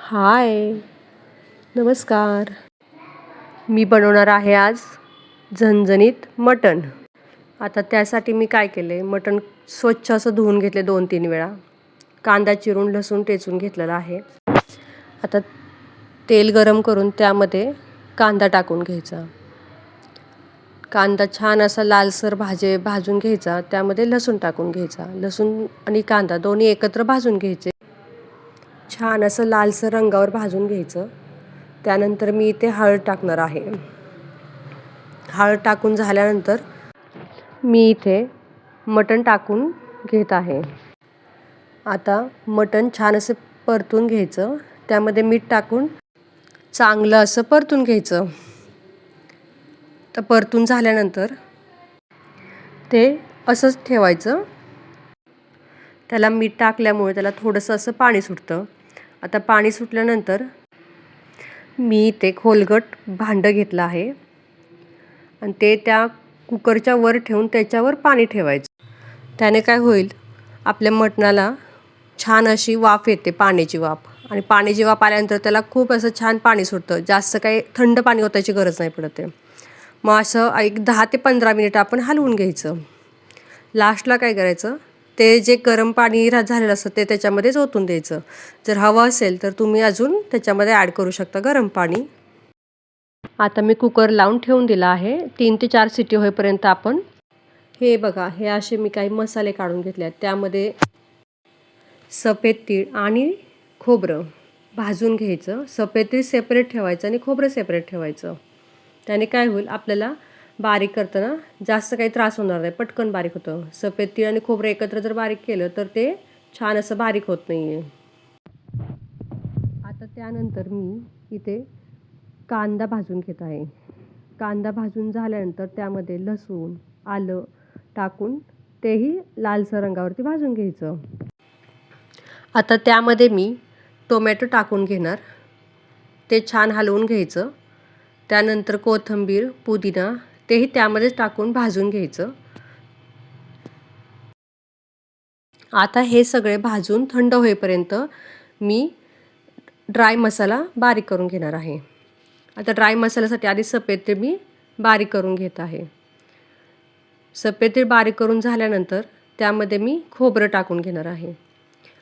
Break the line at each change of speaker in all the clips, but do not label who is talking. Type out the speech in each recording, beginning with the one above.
हाय, नमस्कार. मी बनवणार आहे आज झणझणीत मटण. आता त्यासाठी मी काय केले, मटण स्वच्छ असं धुवून घेतले 2-3 वेळा. कांदा चिरून लसूण टेचून घेतलेला आहे. आता तेल गरम करून त्यामध्ये कांदा टाकून घ्यायचा. कांदा छान असा लालसर भाजून घ्यायचा. त्यामध्ये लसूण टाकून घ्यायचा. लसूण आणि कांदा दोन्ही एकत्र भाजून घ्यायचे. छान असं लालसर रंगावर भाजून घ्यायचं. त्यानंतर मी इथे हळद टाकणार आहे. हळद टाकून झाल्यानंतर मी इथे मटण टाकून घेत आहे. आता मटण छान असं परतून घ्यायचं. त्यामध्ये मीठ टाकून चांगलं असं परतून घ्यायचं. तर परतून झाल्यानंतर ते असंच ठेवायचं. त्याला मीठ टाकल्यामुळे त्याला थोडंसं असं पाणी सुटतं. आता पाणी सुटल्यानंतर मी इथे खोलगट भांडं घेतलं आहे आणि ते त्या कुकरच्या वर ठेवून त्याच्यावर पाणी ठेवायचं. त्याने काय होईल, आपल्या मटणाला छान अशी वाफ येते, पाण्याची वाफ. आणि पाण्याची वाफ आल्यानंतर त्याला खूप असं छान पाणी सुटतं. जास्त काही थंड पाणी ओतायची गरज नाही पडत आहे. मग असं एक 10 ते 15 मिनिटं आपण हलवून घ्यायचं. लास्टला काय करायचं, ते जे गरम पाणी झालेलं असतं ते त्याच्यामध्येच ओतून द्यायचं. जर हवं असेल तर तुम्ही अजून त्याच्यामध्ये ॲड करू शकता गरम पाणी. आता मी कुकर लावून ठेवून दिला आहे. 3 ते 4 शिट्टी होईपर्यंत आपण हे बघा, हे असे मी काही मसाले काढून घेतले आहेत. त्यामध्ये सफेद तीळ आणि खोबरं भाजून घ्यायचं. सफेद तीळ सेपरेट ठेवायचं आणि खोबरं सेपरेट ठेवायचं. त्याने काय होईल, आपल्याला बारीक करताना जास्त काही त्रास होणार नाही, पटकन बारीक होतं. सफेद तीळ आणि खोबरं एकत्र जर बारीक केलं तर ते छान असं बारीक होत नाही आहे. आता त्यानंतर मी इथे कांदा भाजून घेत आहे. कांदा भाजून झाल्यानंतर त्यामध्ये लसूण, आलं टाकून तेही लालसर रंगावरती भाजून घ्यायचं. आता त्यामध्ये मी टोमॅटो टाकून घेणार. ते छान हलवून घ्यायचं. त्यानंतर कोथिंबीर, पुदिना तेही त्यामध्येच टाकून भाजून घ्यायचं. आता हे सगळे भाजून थंड होईपर्यंत मी ड्राय मसाला बारीक करून घेणार आहे. आता ड्राय मसाल्यासाठी आधी सफेद तीळ मी बारीक करून घेत आहे. सफेद तीळ बारीक करून झाल्यानंतर त्यामध्ये मी खोबरं टाकून घेणार आहे.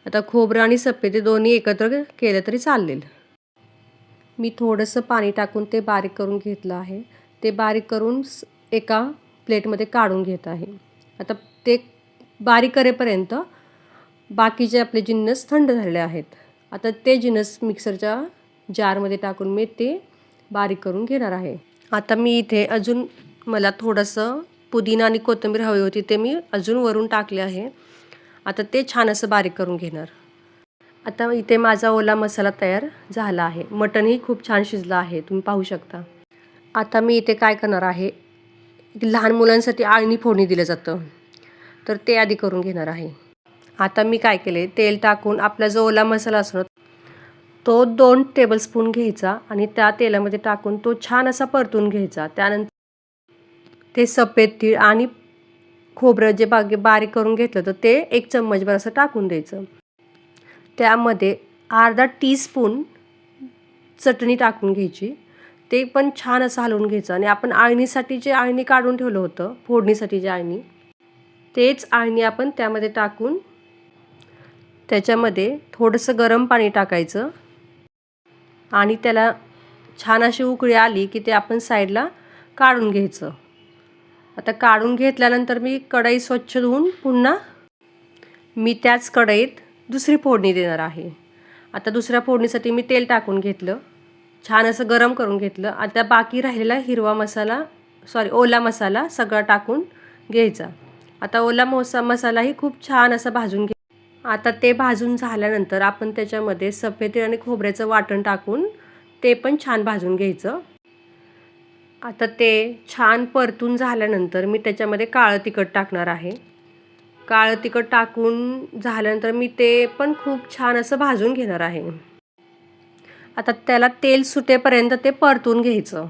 आता खोबरं आणि सफेद तीळ दोन्ही एकत्र केलं तरी चालेल. मी थोडंसं पाणी टाकून ते बारीक करून घेतलं आहे. ते बारीक करून एका प्लेटमध्ये काढून घेत आहे. आता ते बारीक करेपर्यंत बाकीचे आपले जिन्नस थंड झालेले आहेत. आता ते जिन्नस मिक्सरच्या जारमध्ये टाकून मी ते बारीक करून घेणार आहे. आता मी इथे अजून मला थोडंसं पुदिना आणि कोथिंबीर हवी होती, ते मी अजून वरून टाकले आहे. आता ते छान असं बारीक करून घेणार. आता इथे माझा ओला मसाला तयार झाला आहे. मटणही खूप छान शिजलं आहे, तुम्ही पाहू शकता. आता मी इथे काय करणार आहे, लहान मुलांसाठी आळणी फोडणी दिलं जातं, तर ते आधी करून घेणार आहे. आता मी काय केले, तेल टाकून आपला जो ओला मसाला असतो तो 2 टेबलस्पून घ्यायचा आणि त्या तेलामध्ये टाकून तो छान असा परतून घ्यायचा. त्यानंतर ते सफेद तीळ आणि खोबरं जे बारीक करून घेतलं तर ते 1 चम्मचभर असं टाकून द्यायचं. त्यामध्ये अर्धा टीस्पून चटणी टाकून घ्यायची. ते पण छान असं हलवून घ्यायचं आणि आपण आळणीसाठी जे आळणी काढून ठेवलं होतं, फोडणीसाठी जे आळणी, तेच आळणी आपण त्यामध्ये टाकून त्याच्यामध्ये थोडंसं गरम पाणी टाकायचं आणि त्याला छान अशी उकळी आली की ते आपण साईडला काढून घ्यायचं. आता काढून घेतल्यानंतर मी कढई स्वच्छ धुवून पुन्हा मी त्याच कढईत दुसरी फोडणी देणार आहे. आता दुसऱ्या फोडणीसाठी मी तेल टाकून घेतलं, छान असं गरम करून घेतलं. आता बाकी राहिलेला ओला मसाला सगळा टाकून घ्यायचा. आता ओला मसालाही खूप छान असा भाजून आता ते भाजून झाल्यानंतर आपण त्याच्यामध्ये सफेद तीळ आणि खोबऱ्याचं वाटण टाकून ते पण छान भाजून घ्यायचं. आता ते छान परतून झाल्यानंतर मी त्याच्यामध्ये काळं तिखट टाकणार आहे. काळं तिखट टाकून झाल्यानंतर मी ते पण खूप छान असं भाजून घेणार आहे. आता त्याला तेल सुटेपर्यंत ते परतून घ्यायचं.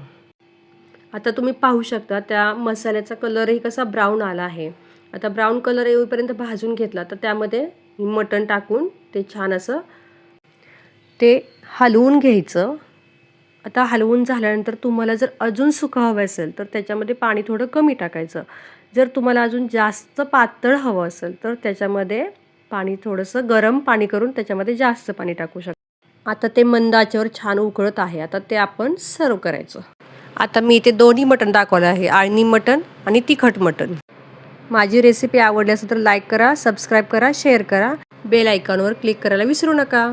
आता तुम्ही पाहू शकता त्या मसाल्याचा कलरही कसा ब्राऊन आला आहे. आता ब्राऊन कलर येईपर्यंत भाजून घेतला तर त्यामध्ये मटण टाकून ते छान असं ते हलवून घ्यायचं. आता हलवून झाल्यानंतर तुम्हाला जर अजून सुकं हवं असेल तर त्याच्यामध्ये पाणी थोडं कमी टाकायचं. जर तुम्हाला अजून जास्त पातळ हवं असेल तर त्याच्यामध्ये पाणी थोडंसं गरम पाणी करून त्याच्यामध्ये जास्त पाणी टाकू शकता. आता ते मंद आचेवर छान उकळत आहे. आता ते आपण सर्व करायचं. आता मी इथे दोन्ही मटण दाखवलं आहे, आळणी मटण आणि तिखट मटण. माझी रेसिपी आवडली असेल तर लाईक करा, सबस्क्राईब करा, शेअर करा, बेल आयकॉनवर क्लिक करायला विसरू नका.